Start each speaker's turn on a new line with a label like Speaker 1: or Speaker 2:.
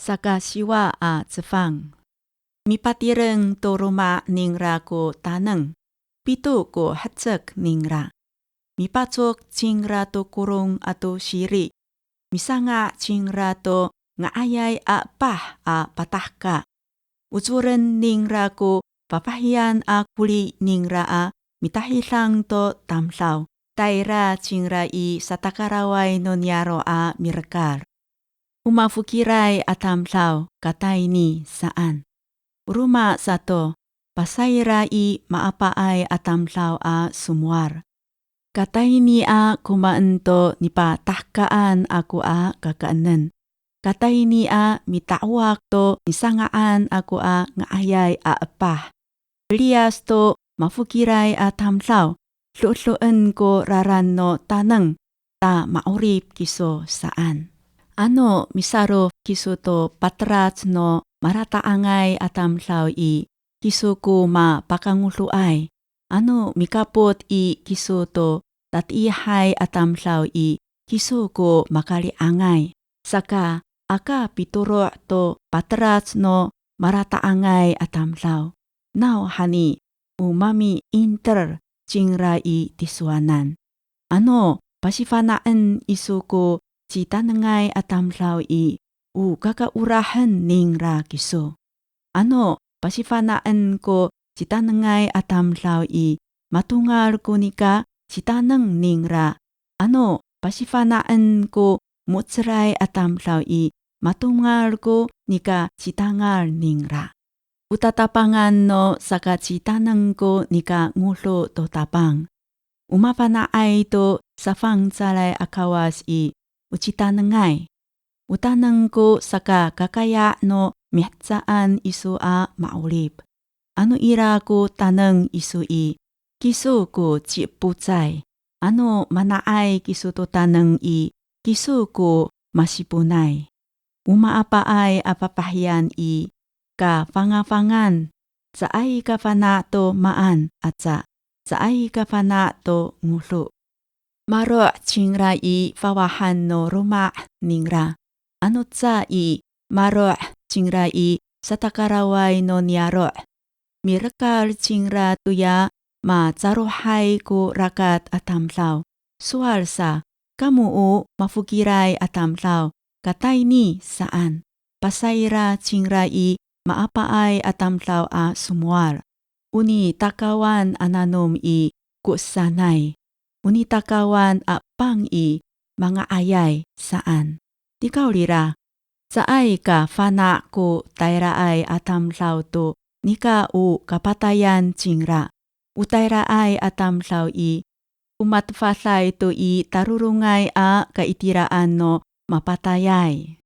Speaker 1: saka siwa a cefang. Mipatireng to ruma ningra ko taneng, pito ko hatsek ningra. Mipacok cingra to kurung ato siri, misanga cingra to ngaayay a pah a patahka. Ucuren ningra ko papahian a kuli ningra a mitahilang to tamlaw. Taira cingra i satakaraway no nyaro a mirekar. Umafukiray a tamlaw katay ni saan. Ruma sato, pasayra i maapaay a tamlaw a sumuar. Katay ni a kumaento ni patahkaan ako a kakaanan. Katay ni a mitawak to nisangaan ako a ngaayay a apah. Lias to mafukiray a tamlaw. Lu'luan ko raran no tanang ta maurip kiso saan. Ano misaro kiso to patrat no marataangay atamlaw i kiso ko mapakanguluay. Ano mikapot i kiso to tatihay atamlaw i kiso ko makaliangay. Saka aka pituro to patrat no marataangay atamlaw. Now hani umami inter cingra i tiswanan. Ano, pasifanaan isu ko citanangay atamlaw i kakaurahan ningra kiso. Ano, pasifanaan ko citanangay atamlaw i matungal ko nika citanang ningra. Ano, pasifanaan ko mutsray atamlaw i matungal ko nika citangal ningra. Utatapangan no saka citanang ko nika ngulo to tapang. Umapanaay to sa fangsalay akawas i ucitanangay. Utanang ko saka kakaya no mihatsaan isu a maulip. Ano ira ko tanang isu i kisu ko ciputsay. Ano manaay kisu to tanang i kisu ko masipunay. Umaapaay apapahian i ka fangafangan, saay ka fana to maan at saay ka fana to ngulo. Maro cingra i fawahan no ruma ningra. Ano tsa i maro cingra i satakaraway no nyaro. Mirakal cingra tuya macaruhay ko rakat atamlaw. Sual sa kamu mafukiray atamlaw. Katay ni saan. Pasayra cingra i maapaay atamlaw a sumuar. Uni takawan ananom i kusanay. Uni takawan a pang i mga ayay saan. Tikaw lira, saay ka fana ko tayraay atamlaw to nika kapatayan cingra. Utayraay atamlaw i umatfasay to i tarurungay a kaitiraan no mapatayay.